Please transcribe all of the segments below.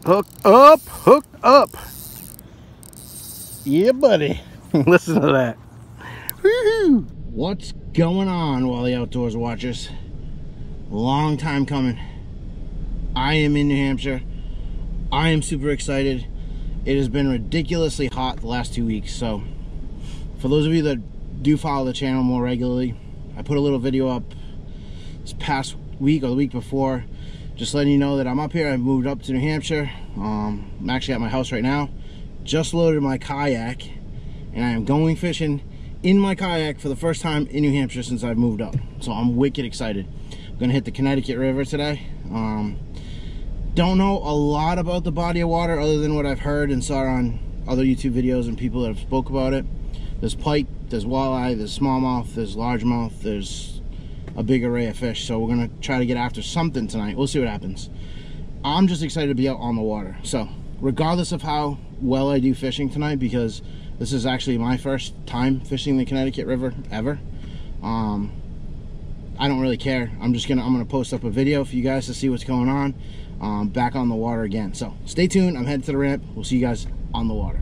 Hook up, hook up. Yeah, buddy. Listen to that. Woo-hoo. What's going on, Wally Outdoors watchers? Long time coming. I am in New Hampshire. I am super excited. It has been ridiculously hot the last 2 weeks, so for those of you that do follow the channel more regularly, I put a little video up this past week or the week before, just letting you know that I'm up here. I've moved up to New Hampshire. I'm actually at my house right now. Just loaded my kayak, and I am going fishing in my kayak for the first time in New Hampshire since I've moved up. So I'm wicked excited. I'm gonna hit the Connecticut River today. Don't know a lot about the body of water other than what I've heard and saw on other YouTube videos and people that have spoke about it. There's pike, there's walleye, there's smallmouth, there's largemouth, there's a big array of fish. So we're gonna try to get after something tonight. We'll see what happens. I'm just excited to be out on the water. So regardless of how well I do fishing tonight, because this is actually my first time fishing the Connecticut River ever, I don't really care. I'm gonna post up a video for you guys to see what's going on. Back on the water again. So stay tuned. I'm headed to the ramp. We'll see you guys on the water.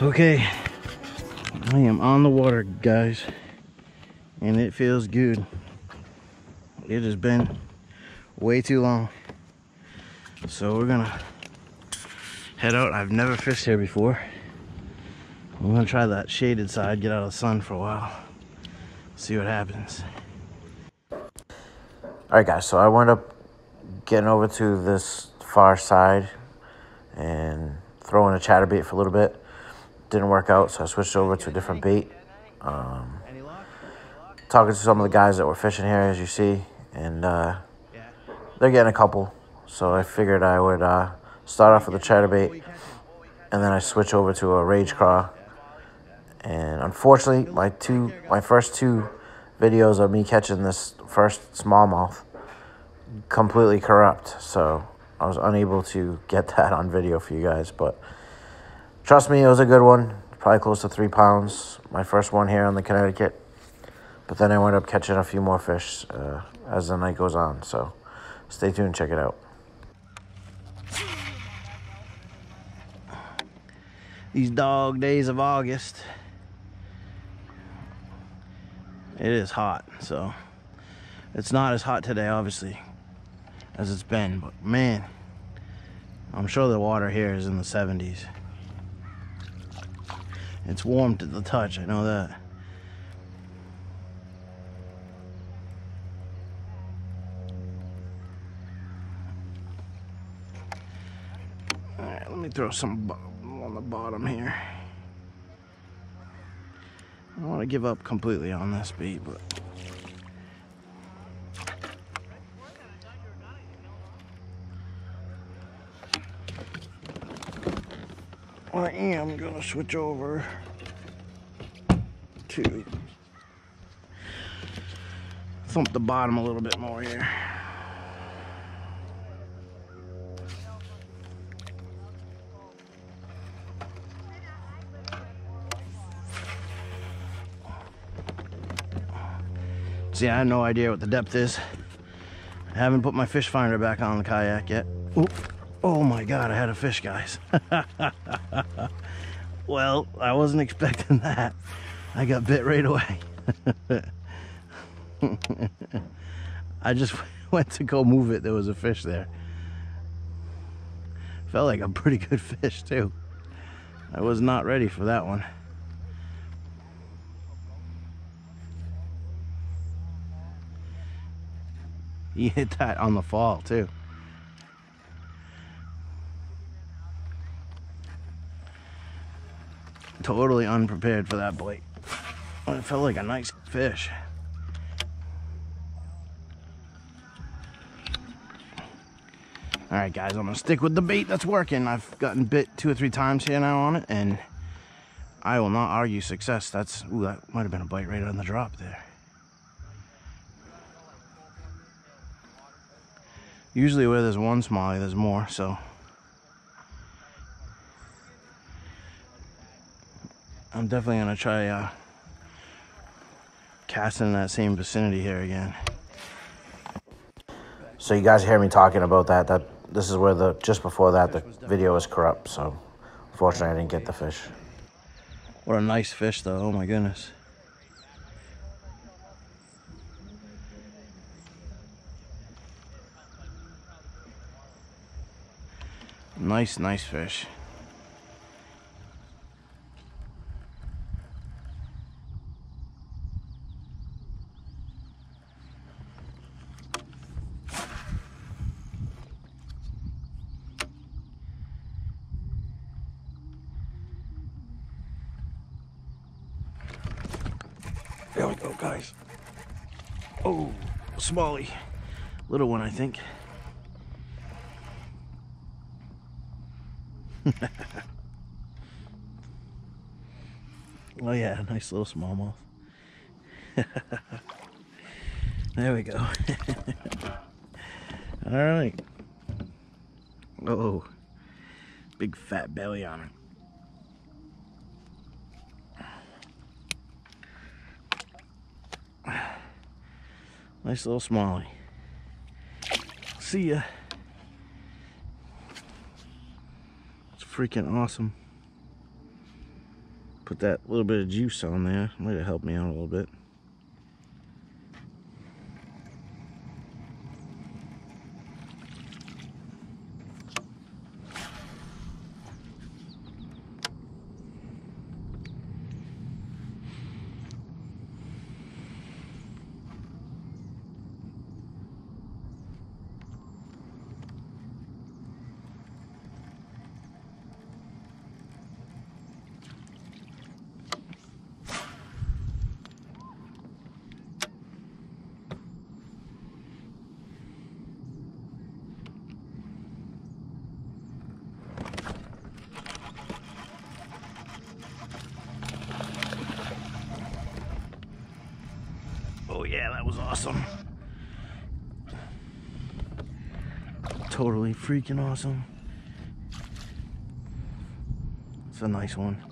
Okay, I am on the water, guys, and it feels good. It has been way too long, so we're gonna head out. I've never fished here before. I'm gonna try that shaded side, get out of the sun for a while, see what happens. All right, guys, so I wound up getting over to this far side and throwing a chatterbait for a little bit. Didn't work out, so I switched over to a different bait. Talking to some of the guys that were fishing here, as you see, and they're getting a couple. So I figured I would start off with a chatterbait, and then I switch over to a rage craw. And unfortunately, my first two videos of me catching this first smallmouth completely corrupt, so I was unable to get that on video for you guys. But trust me, it was a good one. Probably close to 3 pounds. My first one here on the Connecticut. But then I wound up catching a few more fish as the night goes on. So stay tuned, check it out. These dog days of August. It is hot, so it's not as hot today, obviously, as it's been. But man, I'm sure the water here is in the 70s. It's warm to the touch, I know that. Alright, let me throw some on the bottom here. I don't want to give up completely on this bait, but I am gonna switch over to thump the bottom a little bit more here. See, I have no idea what the depth is. I haven't put my fish finder back on the kayak yet. Oop. Oh my God, I had a fish, guys. Well, I wasn't expecting that. I got bit right away. I just went to go move it. There was a fish there. Felt like a pretty good fish too. I was not ready for that one. He hit that on the fall too. Totally unprepared for that bite. It felt like a nice fish. Alright guys, I'm gonna stick with the bait that's working. I've gotten bit 2 or 3 times here now on it, and I will not argue success. Ooh, that might have been a bite right on the drop there. Usually where there's one smallie, there's more, so. I'm definitely gonna try casting in that same vicinity here again. So you guys hear me talking about that. This is where just before that the video was corrupt, so unfortunately I didn't get the fish. What a nice fish though, oh my goodness. Nice, nice fish. There we go, guys. Oh, smallie. Little one, I think. Oh yeah, nice little smallmouth. There we go. All right. Oh, big fat belly on it. Nice little smallie. See ya. It's freaking awesome. Put that little bit of juice on there. Might have helped me out a little bit. Oh yeah, that was awesome. Totally freaking awesome. It's a nice one.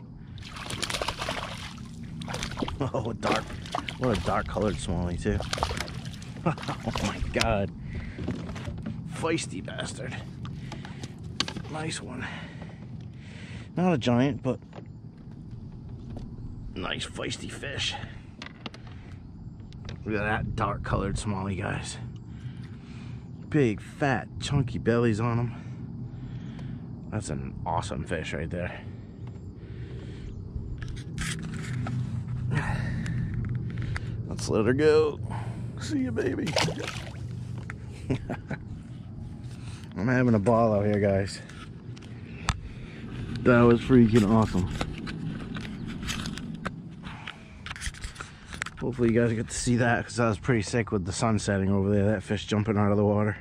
Oh, dark. What a dark colored smallie too. Oh my god. Feisty bastard. Nice one. Not a giant, but nice feisty fish. Look at that dark colored smallie, guys. Big, fat, chunky bellies on them. That's an awesome fish right there. Let's let her go. See you, baby. I'm having a ball out here, guys. That was freaking awesome. Hopefully you guys get to see that, because that was pretty sick with the sun setting over there. That fish jumping out of the water.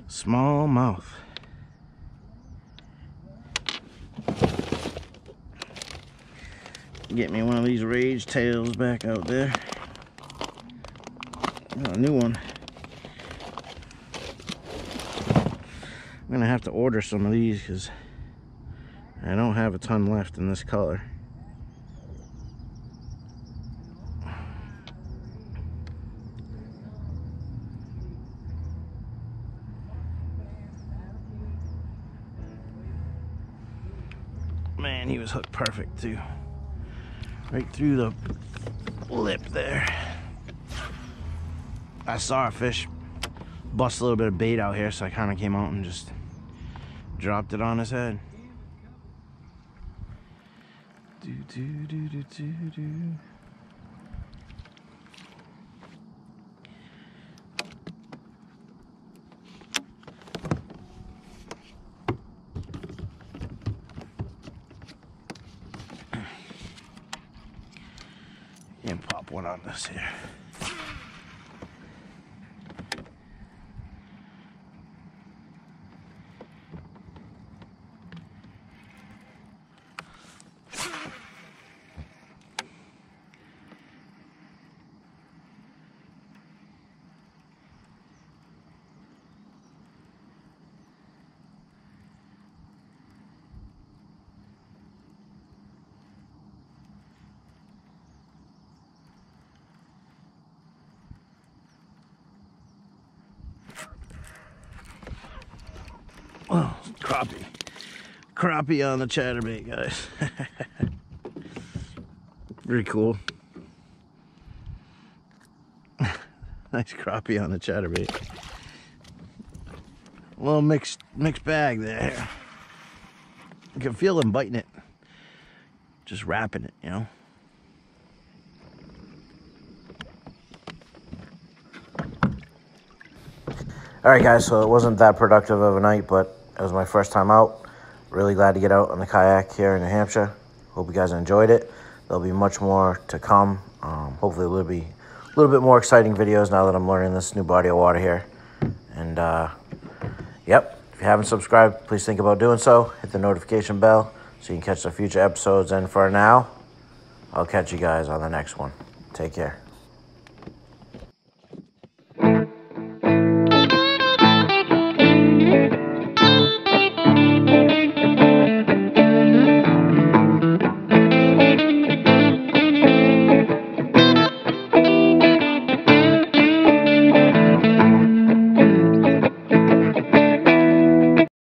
Small mouth. Get me one of these rage tails back out there. Oh, a new one. I'm gonna have to order some of these because I don't have a ton left in this color. Man, he was hooked perfect too. Right through the lip there. I saw a fish bust a little bit of bait out here, so I kind of came out and just dropped it on his head. Do, do, do, do, do, do. And pop one on this here. Oh, crappie. Crappie on the chatterbait, guys. Very cool. Nice crappie on the chatterbait. A little mixed bag there. You can feel them biting it. Just wrapping it, you know. Alright guys, so it wasn't that productive of a night, but it was my first time out. Really glad to get out on the kayak here in New Hampshire. Hope you guys enjoyed it. There'll be much more to come. Hopefully there'll be a little bit more exciting videos now that I'm learning this new body of water here. And yep, if you haven't subscribed, please think about doing so. Hit the notification bell so you can catch the future episodes. And for now, I'll catch you guys on the next one. Take care.